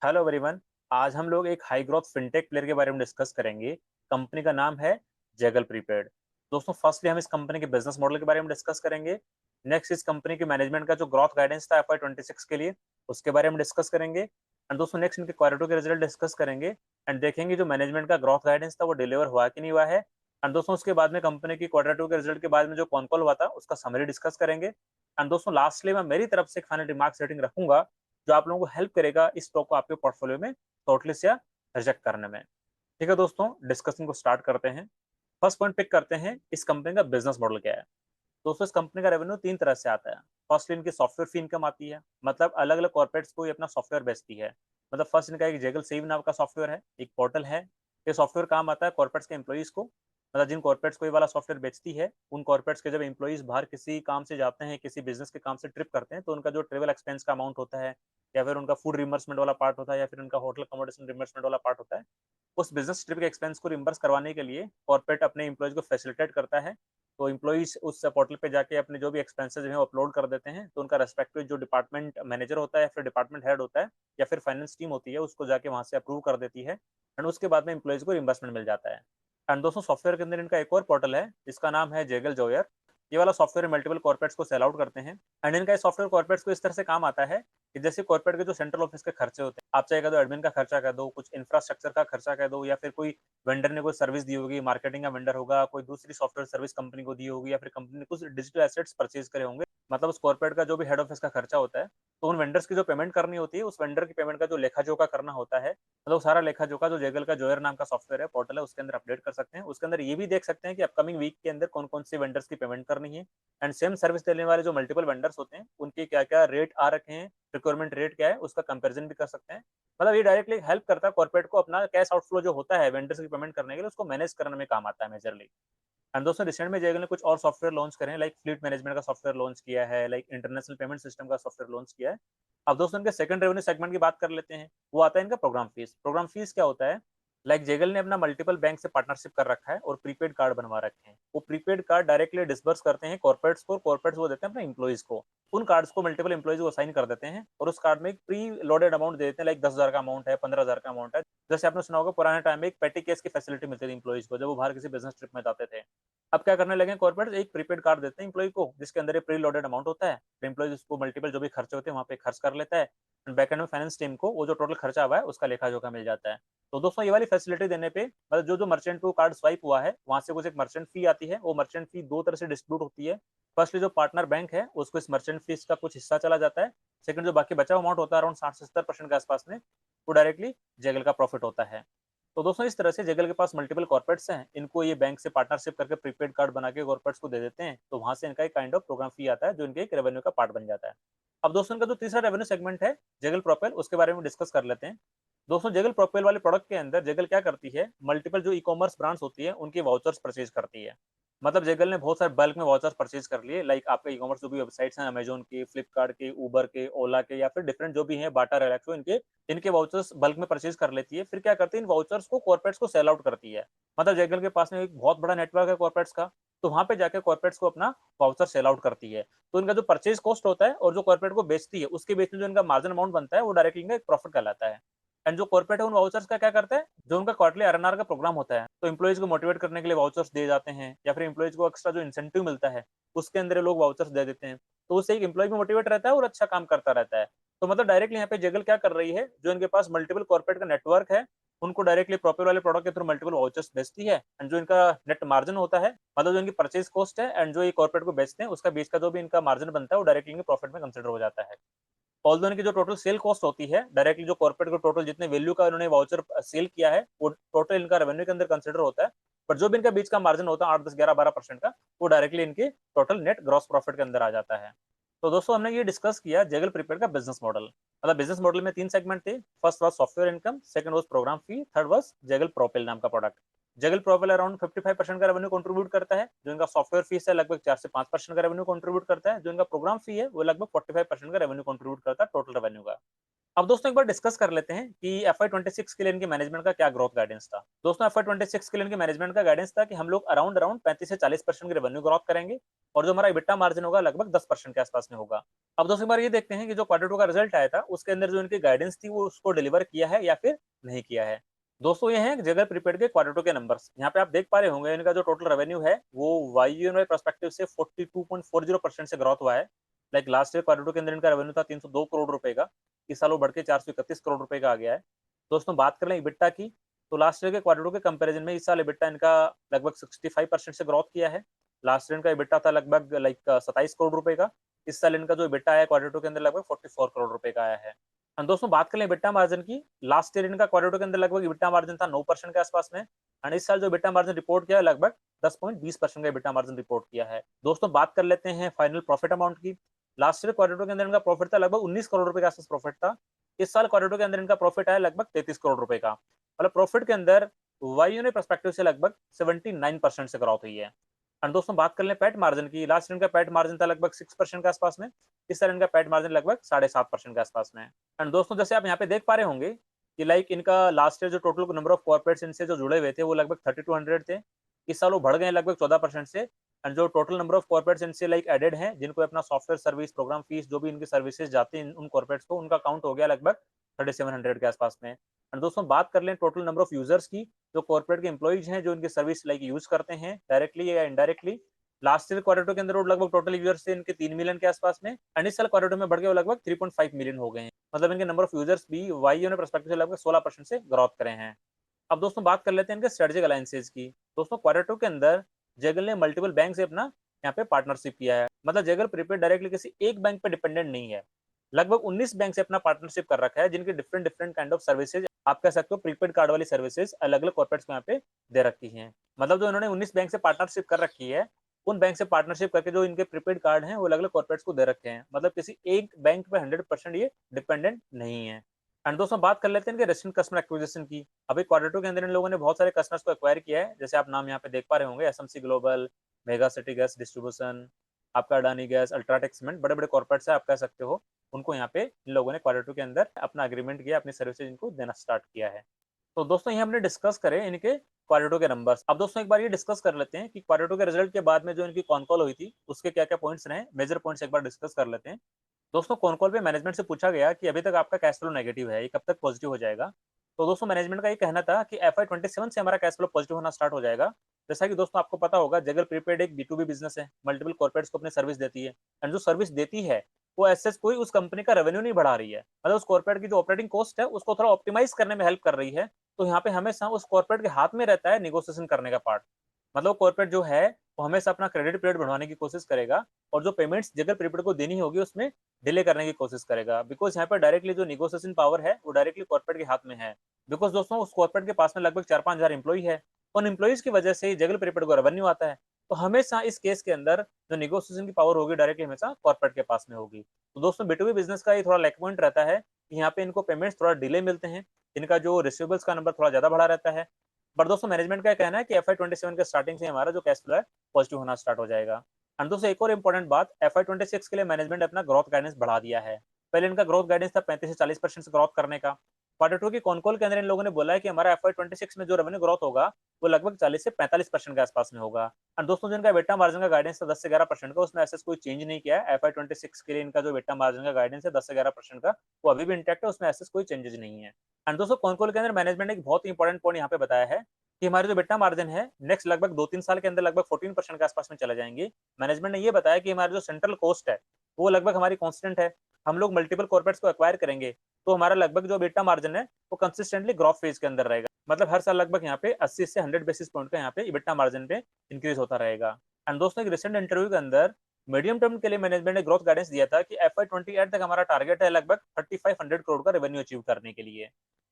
Hello everyone. आज हम लोग एक हाई ग्रोथ फिनटेक प्लेयर के बारे में डिस्कस करेंगे। कंपनी का नाम है जेगल प्रीपेड। दोस्तों, फर्स्टली हम इस कंपनी के बिजनेस मॉडल के बारे में डिस्कस करेंगे। नेक्स्ट, इस कंपनी के मैनेजमेंट का जो ग्रोथ गाइडेंस था FY 26 के लिए, उसके बारे में डिस्कस करेंगे। एंड दोस्तों, नेक्स्ट इनके क्वार्टर के रिजल्ट डिस्कस करेंगे एंड देखेंगे जो मैनेजमेंट का ग्रोथ गाइडेंस था वो डिलीवर हुआ कि नहीं हुआ है। एंड दोस्तों, उसके बाद में कंपनी की क्वार्टर 2 के रिजल्ट के बाद में जो कॉन कॉल हुआ था उसका समरी डिस्कस करेंगे। एंड दोस्तों, लास्टली मैं मेरी तरफ से एक फाइनल रिमार्क रेटिंग रखूंगा जो आप लोगों को हेल्प करेगा इस स्टॉक को आपके पोर्टफोलियो में शॉर्टलिस्ट या रिजेक्ट करने में। ठीक है दोस्तों, डिस्कशन को स्टार्ट करते हैं। फर्स्ट पॉइंट पिक करते हैं, इस कंपनी का बिजनेस मॉडल क्या है। दोस्तों, इस कंपनी का रेवेन्यू तीन तरह से आता है। फर्स्ट, इनकी सॉफ्टवेयर फी इनकम आती है, मतलब अलग अलग कॉर्पोरेट्स को ये अपना सॉफ्टवेयर बेचती है। मतलब फर्स्ट इनका एक जेगल सेव नाम का सॉफ्टवेयर है, एक पोर्टल है। ये सॉफ्टवेयर काम आता है कॉर्पोरेट्स के एम्प्लॉइज को। मतलब जिन कॉर्पोरेट्स को ये वाला सॉफ्टवेयर बेचती है, उन कॉर्पोरेट्स के जब एम्प्लॉइज बाहर किसी काम से जाते हैं, किसी बिजनेस के काम से ट्रिप करते हैं, तो उनका जो ट्रेवल एक्सपेंस का अमाउंट होता है, या फिर उनका फूड रिमर्समेंट वाला पार्ट होता है, या फिर उनका होटल अकोमोडेशन रिमर्समेंट वाला पार्ट होता है, उस बिजनेस ट्रिप के एक्सपेंस को रिम्बर्स करवाने के लिए कॉर्पोरेट अपने एम्प्लॉइज को फैसिलिटेट करता है। तो एम्प्लॉइज उस पोर्टल पे जाके अपने जो भी एक्सपेंसेस हैं वो अपलोड कर देते हैं, तो उनका रेस्पेक्टिव जो डिपार्टमेंट मैनेजर होता है, फिर डिपार्टमेंट हेड होता है, या फिर फाइनेंस टीम होती है, उसको जाके वहां से अप्रूव कर देती है। एंड उसके बाद में एम्प्लॉइज को रिम्बर्समेंट मिल जाता है। एंड दोस्तों, सॉफ्टवेयर के अंदर इनका एक और पोर्टल है जिसका नाम है जेगल जॉयर। ये वाला सॉफ्टवेयर मल्टीपल कॉर्पोरेट्स को सेल आउट करते हैं। एंड इनका सॉफ्टवेयर कॉर्पोरेट्स को इस तरह से काम आता है कि जैसे कॉर्पोरेट के जो सेंट्रल ऑफिस के खर्चे होते हैं, आप चाहे कह दो एडमिन का खर्चा कह दो, कुछ इंफ्रास्ट्रक्चर का खर्चा कह दो, या फिर कोई वेंडर ने कोई सर्विस दी होगी, मार्केटिंग का वेंडर होगा, कोई दूसरी सॉफ्टवेयर सर्विस कंपनी को दी होगी, या फिर कंपनी ने कुछ डिजिटल एसेट्स परचेज करे होंगे, मतलब उस कॉर्पोरेट का जो भी हेड ऑफिस का खर्चा होता है, तो उन वेंडर्स की जो पेमेंट करनी होती है, उस वेंडर की पेमेंट का जो लेखा जोखा करना होता है, मतलब सारा लेखा जोखा जो जेगल का जोयर नाम का सॉफ्टवेयर है, पोर्टल है, उसके अंदर अपडेट कर सकते हैं। उसके अंदर ये भी देख सकते हैं कि अपकमिंग वीक के अंदर कौन कौन सी वेंडर्स की पेमेंट करनी है। एंड सेम सर्विस देने वाले जो मल्टीपल वेंडर्स होते हैं उनके क्या क्या रेट आ रखे हैं, रिक्वायरमेंट रेट क्या है, उसका कंपेरिजन भी कर सकते हैं। मतलब ये डायरेक्टली हेल्प करता है कॉर्पोरेट को, अपना कैश आउटफ्लो जो होता है वेंडर्स की पेमेंट करने के लिए, उसको मैनेज करने में काम आता है मेजरली। एंड दोस्तों, रिसेंट में जेगल ने कुछ और सॉफ्टवेयर लॉन्च करे हैं, लाइक फ्लीट मैनेजमेंट का सॉफ्टवेयर लॉन्च किया है, लाइक इंटरनेशनल पेमेंट सिस्टम का सॉफ्टवेयर लॉन्च किया है। अब दोस्तों, इनके सेकंड रेवेन्यू सेगमेंट की बात कर लेते हैं। वो आता है इनका प्रोग्राम फीस। प्रोग्राम फीस क्या होता है, लाइक जेगल ने अपना मल्टीपल बैंक से पार्टनरशिप कर रखा है और प्रीपेड कार्ड बनवा रखे हैं। वो प्रीपेड कार्ड डायरेक्टली डिसबर्स करते हैं कॉर्पोरेट्स को, कॉर्पोरेट्स वो देते हैं अपने एम्प्लॉइज को। उन कार्ड्स को मल्टीपल एम्प्लॉइज को साइन कर देते हैं और उस कार्ड में एक प्री लोडेड अमाउंट दे देते हैं, लाइक 10,000 का अमाउंट है, 15,000 का अमाउंट है। जैसे आपने सुना होगा पुराने टाइम में एक पेटी केस की फैसिलिटी मिलती थी एम्प्लॉइज को जब वो बाहर किसी बिजनेस ट्रिप में जाते थे। अब क्या करने लगे कॉर्पोरेट, एक प्रीपेड कार्ड देते हैं एम्प्लॉय को जिसके अंदर ये प्री लोडेड अमाउंट होता है। एम्प्लॉय उसको मल्टीपल जो भी खर्चे होते हैं वहां पे खर्च कर लेता है। बैकएंड में फाइनेंस टीम को वो जो टोटल खर्चा हुआ है उसका लेखा जोखा मिल जाता है। तो दोस्तों, ये वाली फैसिलिटी देने पे मतलब जो जो मर्चेंट को कार्ड स्वाइप हुआ है वहां से कुछ एक मर्चेंट फी आती है। वो मर्चेंट फी दो तरह से डिस्ट्रीब्यूट होती है। फर्स्टली जो पार्टनर बैंक है उसको इस मर्चेंट फीस का कुछ हिस्सा चला जाता है। सेकंड, जो बाकी बचा अमाउंट होता है अराउंड 60 से 70% के आसपास में, वो डायरेक्टली जेगल का प्रॉफिट होता है। तो दोस्तों, इस तरह से जेगल के पास मल्टीपल कॉर्पोरेट्स हैं, इनको ये बैंक से पार्टनरशिप करके प्रीपेड कार्ड बना के कॉर्पोरेट्स को दे देते हैं, तो वहां से इनका एक काइंड ऑफ प्रोग्राम फी आता है जो इनके एक रेवेन्यू का पार्ट बन जाता है। अब दोस्तों, इनका जो तीसरा रेवेन्यू सेगमेंट है जेगल प्रोपेल, उसके बारे में डिस्कस कर लेते हैं। दोस्तों, जेगल प्रोपेल वाले प्रोडक्ट के अंदर जेगल क्या करती है, मल्टीपल जो ई कॉमर्स ब्रांड्स होती है उनकी वाउचर्स परचेज करती है। मतलब जेगल ने बहुत सारे बल्क में वाउचर्स परचेज कर लिए, लाइक आपका ई कॉमर्स जो भी वेबसाइट्स हैं, अमेजोन के, फ्लिपकार्ट के, उबर के, ओला के, या फिर डिफरेंट जो भी हैं, बाटा, रिलैक्सो, इनके इनके वाउचर्स बल्क में परचेज कर लेती है। फिर क्या करती है, इन वाउचर्स को कॉर्पोरेट्स को सेल आउट करती है। मतलब जेगल के पास में एक बहुत बड़ा नेटवर्क है कॉर्पोरेट्स का, तो वहां पे जाके कॉर्पोरेट्स को अपना वाउचर सेल आउट करती है। तो इनका जो परचेज कॉस्ट होता है और जो कॉर्पोरेट को बेचती है उसके बीच में जो इनका मार्जिन अमाउंट बनता है वो डायरेक्टली इनका एक प्रॉफिट कहलाता है। एंड जो कॉर्पोरेट है उन वाउचर्स का क्या करता है, जो उनका क्वार्टरली आरएनआर का प्रोग्राम होता है, तो एम्प्लॉइज को मोटिवेट करने के लिए वाउचर्स दिए जाते हैं, या फिर एम्प्लॉइज को एक्स्ट्रा जो इंसेंटिव मिलता है उसके अंदर ये लोग वाउचर्स दे देते हैं। तो उससे एक एम्प्लॉय भी मोटिवेट रहता है और अच्छा काम करता रहता है। तो मतलब डायरेक्टली यहाँ पे जेगल क्या कर रही है, जो इनके पास मल्टीपल कॉर्पोरेट का नेटवर्क है उनको डायरेक्टली प्रॉपर वाले प्रोडक्ट के थ्रू मल्टीपल वाउचर्स बेचती है। एंड जो इनका नेट मार्जिन होता है, मतलब जो इनकी परचेज कॉस्ट है एंड जो ये कॉर्पोरेट को बेचते हैं उसका बीच का जो भी इनका मार्जिन बनता है वो डायरेक्टली इनके प्रॉफिट में कंसिडर हो जाता है। ऑल्दो इनकी जो टोटल सेल कॉस्ट होती है डायरेक्टली जो कॉर्पोरेट को टोटल जितने वैल्यू का इन्होंने वाउचर सेल किया है वो टोटल इनका रेवेन्यू के अंदर कंसिडर होता है। पर जो भी इनका बीच का मार्जिन होता है 8, 10, 11, 12% का, वो डायरेक्टली इनके टोटल नेट ग्रॉस प्रॉफिट के अंदर आ जाता है। तो दोस्तों, हमने ये डिस्कस किया जेगल प्रीपेड का बिजनेस मॉडल। मतलब बिजनेस मॉडल में तीन सेगमेंट थे। First was software income, second was program fee, third was Zaggle propel नाम का प्रोडक्ट। जगल प्रोवेल अराउंड 55% का रेवेन्यू कंट्रीब्यूट करता है। जो इनका सॉफ्टवेयर फीस है लगभग 4 से 5% का रेवेन्यू कंट्रीब्यूट करता है। जो इनका प्रोग्राम फी है वो लगभग 45% का रेवेन्यू कंट्रीब्यूट करता है टोटल रेवेन्यू का। अब दोस्तों एक बार डिस्कस कर लेते हैं कि FY26 के लिए इनके मैनेजमेंट का क्या ग्रोथ गाइडेंस था। दोस्तों FY26 के लिए इनके मैनेजमेंट का गाइडेंस था कि हम लोग अराउंड अराउंड 35 से 40% की रेवेन्यू ग्रोथ करेंगे और जो हमारा इबिटा मार्जिन होगा लगभग 10% के आसपास में होगा। अब दोस्तों एक बार ये देखते हैं कि जो क्वार्टर टू का रिजल्ट आया था उसके अंदर जो इनकी गाइडेंस थी वो उसको डिलीवर किया है या फिर नहीं किया है। दोस्तों ये हैं जगह प्रीपेड के क्वार्टर टू के नंबर्स। यहाँ पे आप देख पा रहे होंगे इनका जो टोटल रेवेन्यू है वो YoY पर्सपेक्टिव से 42.40% से ग्रोथ हुआ है। Like last year quarter two के अंदर इनका रेवेन्यू था 302 करोड़ रुपए का, इस साल वो बढ़ के 431 करोड़ रुपए का आ गया है। दोस्तों बात कर लें इबिट्टा की, तो लास्ट ईयर के क्वार्टर टू के कंपैरिजन में इस साल इबिट्टा इनका लगभग 65% से ग्रोथ किया है। लास्ट ईयर इनका इबिट्टा था लगभग 27 करोड़ रुपए का, इस साल इनका जो इबिट्टा आया क्वार्टर टू के अंदर लगभग 44 करोड़ रुपए का आया है। दोस्तों बात करें इबिट्टा मार्जिन की, लास्ट ईयर इनका क्वार्टर टू के अंदर लगभग इबिट्टा मार्जिन था 9% के आसपास में, एंड इस साल जो इबिट्टा मार्जिन रिपोर्ट किया है लगभग 10.20% का इबिट्टा मार्जिन रिपोर्ट किया है। दोस्तों बात कर लेते हैं फाइनल प्रॉफिट अमाउंट की। लास्ट ईयर क्वार्टर टू के अंदर इनका प्रॉफिट था लगभग 19 करोड़ रुपए के आसपास प्रॉफिट था, इस साल क्वार्टर टू के अंदर इनका प्रॉफिट आया लगभग 33 करोड़ रुपए का। मतलब प्रॉफिट के अंदर YoY पर्सपेक्टिव से लगभग 79% से ग्रोथ हुई है। एंड दोस्तों बात कर लें पैट मार्जिन की, लास्ट इनका पैट मार्जिन था लगभग 6% के आसपास में, इस साल इनका पैट मार्जिन लगभग 7.5% के आसपास में। एंड दोस्तों जैसे आप यहाँ पे देख पा रहे होंगे कि लाइक इनका लास्ट ईयर जो टोटल नंबर ऑफ कॉर्पोरेट्स इनसे जो जुड़े हुए थे वो लगभग 3200 थे, इस साल वो बढ़ गए लगभग 14% से। एंड जो टोटल नंबर ऑफ कॉर्पोरेट्स इनसे लाइक एडेड हैं जिनको अपना सॉफ्टवेयर सर्विस प्रोग्राम फीस जो भी इनकी सर्विसेज जाती हैं उन कॉर्पोरेट्स को, उनका काउंट हो गया लगभग 3700 के आसपास में। एंड दोस्तों बात कर लें टोटल नंबर ऑफ यूजर्स की, जो कॉर्पोरेट के एम्प्लॉइज हैं जो इनकी सर्विस लाइक यूज करते हैं डायरेक्टली या indirectly, last year quarter two के अंदर लगभग टोटल यूजर्स थे इनके 3 मिलियन के आसपास में, एंड इस साल क्वार्टर टू में बढ़ के लगभग 3.5 मिलियन हो गए हैं। मतलब इनके नंबर ऑफ यूजर्स भी YoY पर्सपेक्टिव से लगभग 16% से ग्रोथ करे हैं। अब दोस्तों बात कर लेते हैं इनके स्ट्रेटेजिक अलायंसेज की। दोस्तों क्वार्टर टू के अंदर जेगल ने मल्टीपल बैंक से अपना यहाँ पे पार्टनरशिप किया है। मतलब जेगल प्रीपेड डायरेक्टली किसी एक बैंक पे डिपेंडेंट नहीं है, लगभग 19 बैंक से अपना पार्टनरशिप कर रखा है जिनकी different different kind of services आप कह सकते हो प्रीपेड कार्ड वाली सर्विसेज अलग अलग कॉर्पोरेट्स को यहाँ पे दे रखी हैं। मतलब जो इन्होंने 19 बैंक से पार्टनरशिप कर रखी है, उन बैंक से पार्टनरशिप करके जो इनके प्रीपेड कार्ड हैं वो अलग अलग कॉर्पोरेट्स को दे रखे हैं। मतलब किसी एक बैंक पे 100% ये डिपेंडेंट नहीं है। एंड दोस्तों बात कर लेते हैं इनके रेसिडेंट कस्टमर एक्विजिशन की। अभी क्वार्टर टू के अंदर इन लोगों ने बहुत सारे कस्टमर्स को एक्वायर किया है, जैसे आप नाम यहाँ पे देख पा रहे होंगे, SMC global, mega city gas distribution, आपका अडानी गैस, अल्ट्राटेक सीमेंट, बड़े बड़े कॉर्पोरेट्स है आप कह सकते हो, उनको यहाँ पे इन लोगों ने क्वार्टर टू के अंदर अपना एग्रीमेंट किया, अपनी सर्विसेज इनको देना स्टार्ट किया है। तो दोस्तों ये हमने डिस्कस करे इनके क्वार्टर टू के नंबर्स। अब दोस्तों एक बार ये डिस्कस कर लेते हैं कि क्वार्टर टू के रिजल्ट के बाद में जो इनकी कॉन कॉल हुई थी उसके क्या क्या पॉइंट्स रहे, मेजर पॉइंट्स एक बार डिस्कस कर लेते हैं। दोस्तों कॉन कॉल पे मैनेजमेंट से पूछा गया कि अभी तक आपका कैश फ्लो नेगेटिव है, ये कब तक पॉजिटिव हो जाएगा। तो दोस्तों मैनेजमेंट का ये कहना था कि FY27 से हमारा कैश फ्लो पॉजिटिव होना स्टार्ट हो जाएगा। जैसा कि दोस्तों आपको पता होगा जगल प्रीपेड एक B2B बिजनेस है, मल्टीपल कॉर्पोरेट्स को अपने सर्विस देती है, एंड जो सर्विस देती है वो एसेस कोई उस कंपनी का रेवेन्यू नहीं बढ़ा रही है, मतलब उस कॉर्पोरेट की जो ऑपरेटिंग कॉस्ट है उसको थोड़ा ऑप्टिमाइज करने में हेल्प कर रही है। तो यहाँ पे हमेशा उस कॉर्पोरेट के हाथ में रहता है नेगोशिएशन करने का पार्ट। मतलब कॉर्पोरेट जो है वो हमेशा अपना क्रेडिट पीरियड बढ़वाने की कोशिश करेगा और जो पेमेंट्स जगल प्रीपेड को देनी होगी उसमें डिले करने की कोशिश करेगा, बिकॉज यहाँ पर डायरेक्टली जो निगोशिएशन पावर है वो डायरेक्टली कॉर्पोरेट के हाथ में है। बिकॉज दोस्तों उस कॉर्पोरेट के पास में लगभग 4-5 हजार एम्प्लॉई है, उन एम्प्लॉइज की वजह से जगल प्रीपेड को रेवेन्यू आता है। तो हमेशा इस केस के अंदर जो निगोशिएशन की पावर होगी डायरेक्टली हमेशा कॉर्पोरेट के पास में होगी। तो दोस्तों B2B बिजनेस का ये थोड़ा लैक पॉइंट रहता है कि यहाँ पे इनको पेमेंट्स थोड़ा डिले मिलते हैं, इनका जो रिसीवेबल्स का नंबर थोड़ा ज्यादा बढ़ा रहता है। बट दोस्तों मैनेजमेंट का कहना है कि FY27 के स्टार्टिंग से हमारा जो कैश फ्लो है पॉजिटिव होना स्टार्ट हो जाएगा। एंड दोस्तों एक और इंपॉर्टेंट बात, FY26 के लिए मैनेजमेंट अपना ग्रोथ गाइडेंस बढ़ा दिया है। पहले इनका ग्रोथ गाइडेंस था 35 से 40% से ग्रोथ करने का। क्वार्टर टू की कॉन कॉल के अंदर इन लोगों ने बोला है कि हमारा FY26 में जो रेवेन्यू ग्रोथ होगा वो लगभग 40 से 45% के आसपास में होगा। और दोस्तों जिनका बेटा मार्जिन का गाइडेंस था 10 से 11% का, उसमें ऐसा कोई चेंज नहीं किया है। FY26 के लिए इनका जो बेटा मार्जिन का गाइडेंस है 10 से 11% का, वो अभी भी इंटैक्ट है, उसमें ऐसा कोई चेंजेस नहीं है। एंड दोस्तों कॉन कॉल के अंदर मैनेजमेंट ने एक बहुत इंपॉर्टेंट पॉइंट यहाँ पे बताया है कि हमारे जो बेटा मार्जिन है नेक्स्ट लगभग 2-3 साल के अंदर लगभग 14% के आसपास में चले जाएंगे। मैनेजमेंट ने ये बताया कि हमारे जो सेंट्रल कॉस्ट है वो लगभग हमारी कांस्टेंट है, हम लोग मल्टीपल कॉर्पोरेट्स को एक्वायर करेंगे तो हमारा लगभग जो बेटा मार्जिन है वो कंसिस्टेंटली ग्रोथ फेज के अंदर रहेगा। मतलब हर साल लगभग यहाँ पे 80 से 100 बेसिस पॉइंट का यहाँ पे इबिटा मार्जिन पे इंक्रीज होता रहेगा। एंड दोस्तों एक रिसेंट इंटरव्यू के अंदर मीडियम टर्म के लिए मैनेजमेंट ने ग्रोथ गाइडेंस दिया था कि FY28 तक हमारा टारगेट है लगभग 3500 करोड़ का रेवेन्यू अचीव करने के लिए।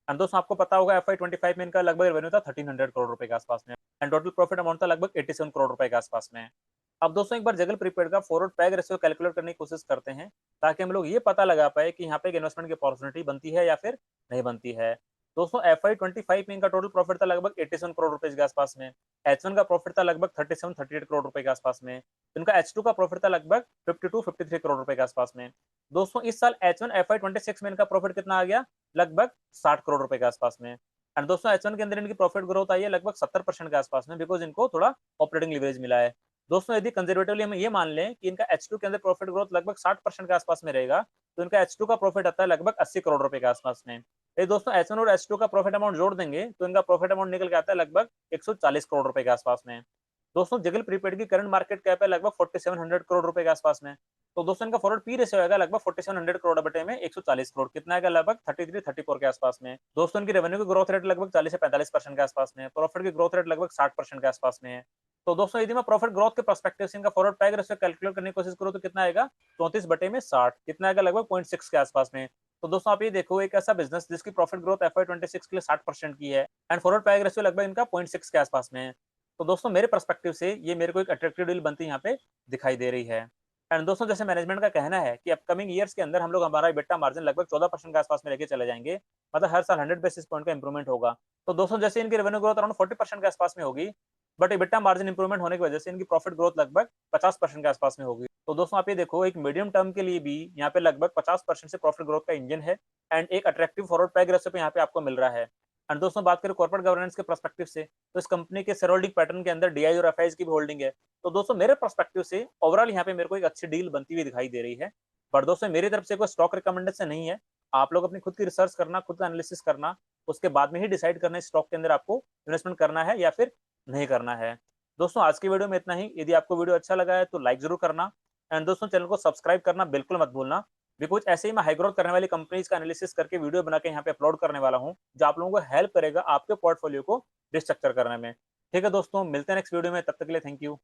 एंड दोस्तों आपको पता होगा FY25 में इनका लगभग रेवेन्यू था 1300 करोड़ रुपए के आसपास में, एंड टोटल प्रॉफिट अमाउंट था लगभग 87 करोड़ रुपए के आसपास में। अब दोस्तों एक बार जगल प्रीपेड का फॉरवर्ड पैग रेशियो कैलकुलेट करने की कोशिश करते हैं ताकि हम लोग ये पता लगा पाए कि यहाँ पे एक इन्वेस्टमेंट की अपॉर्चुनिटी बनती है या फिर नहीं बनती है। दोस्तों FY25 में इनका टोटल प्रॉफिट था लगभग 87 करोड़ रुपए के आसपास में। H1 का प्रॉफिट था लगभग 37-38 करोड़ रुपए के आसपास में। तो इनका H2 का प्रॉफिट था लगभग 52-53 करोड़ रुपए के आसपास में। दोस्तों इस साल H1 FY26 में इनका प्रॉफिट कितना आ गया, लगभग 60 करोड़ रुपए के आसपास में। एंड दोस्तों H1 के अंदर इनकी प्रॉफिट ग्रोथ आई है लगभग 70% के आसपास में, बिकॉज इनको थोड़ा ऑपरेटिंग लिवरेज मिला है। दोस्तों यदि कंजर्वेटिवली हम ये मान लें कि इनका H2 के अंदर प्रॉफिट ग्रोथ लगभग 60% के आसपास में रहेगा, तो इनका H2 का प्रॉफिट आता है लगभग 80 करोड़ रुपए के आसपास में। ये दोस्तों H1 और H2 का प्रॉफिट अमाउंट जोड़ देंगे तो इनका प्रॉफिट अमाउंट निकल के आता है लगभग 140 करोड़ रुपए के आसपास में। दोस्तों जगल प्रीपेड की करंट मार्केट कैप है लगभग 4700 करोड़ रुपए के आसपास में। तो दोस्तों इनका फॉरवर्ड पी रेशियो आएगा लगभग 4700 करोड़ बटे में 140 करोड़, कितना आएगा लगभग 33-34 के आसपास में। दोस्तों इनकी रेवेन्यू की ग्रोथ रेट लगभग 40 से 45% के आसपास में, प्रॉफिट की ग्रोथ रेट लगभग 60% के आसपास में है। तो दोस्तों यदि मैं प्रॉफिट ग्रोथ के पर्सपेक्टिव से इनका फॉरवर्ड पैग रेशियो कैलकुलेट करने की कोशिश करूं तो कितना आएगा, 34 बटे में 60, कितना आएगा लगभग 0.6 के आसपास में। तो दोस्तों आप ये देखो, एक ऐसा बिजनेस जिसकी प्रॉफिट ग्रोथ FY26 के लिए 60% की है एंड फॉरवर्ड पैग रेशियो लगभग इनका 0.6 के आसपास में है। तो दोस्तों मेरे पर्सपेक्टिव से ये मेरे को एक अट्रैक्टिव डील बनती यहाँ पे दिखाई दे रही है। एंड दोस्तों जैसे मैनेजमेंट का कहना है कि अपकमिंग ईयर्स के अंदर हम लोग हमारा EBITDA मार्जिन लगभग 14% के आसपास में लेके चले जाएंगे, मतलब हर साल 100 बेसिस पॉइंट का इंप्रूवमेंट होगा। तो दोस्तों जैसे इनकी रेवेन्यू ग्रोथ अराउंड 40% के आसपास में होगी, बट EBITDA मार्जिन इंप्रूवमेंट होने की वजह से इनकी प्रॉफिट ग्रोथ लगभग 50% के आसपास में होगी। तो दोस्तों आप ये देखो, एक मीडियम टर्म के लिए भी यहाँ पे लगभग 50% से प्रॉफिट ग्रोथ का इंजन है एंड एक अट्रैक्टिव फॉरवर्ड पैग रेशियो पे यहाँ पे आपको मिल रहा है। एंड दोस्तों बात करें कॉर्पोरेट गवर्नेंस के पर्सपेक्टिव से, तो इस कंपनी के शेयर होल्डिंग पैटर्न के अंदर DI और FIs की भी होल्डिंग है। तो दोस्तों मेरे पर्सपेक्टिव से ओवरऑल यहाँ पे मेरे को एक अच्छी डील बनती हुई दिखाई दे रही है। बट दोस्तों मेरी तरफ से कोई स्टॉक रिकमेंडेशन नहीं है, आप लोग अपनी खुद की रिसर्च करना, खुद का एनालिसिस करना, उसके बाद में ही डिसाइड करना इस स्टॉक के अंदर आपको इन्वेस्टमेंट करना है या फिर नहीं करना है। दोस्तों आज की वीडियो में इतना ही। यदि आपको वीडियो अच्छा लगा है तो लाइक जरूर करना एंड दोस्तों चैनल को सब्सक्राइब करना बिल्कुल मत भूलना, बिकॉज ऐसे ही मैं हाई ग्रोथ करने वाली कंपनीज का एनालिसिस करके वीडियो बना के यहाँ पे अपलोड करने वाला हूँ, जो आप लोगों को हेल्प करेगा आपके पोर्टफोलियो को रिस्ट्रक्चर करने में। ठीक है दोस्तों, मिलते हैं नेक्स्ट वीडियो में, तब तक के लिए थैंक यू।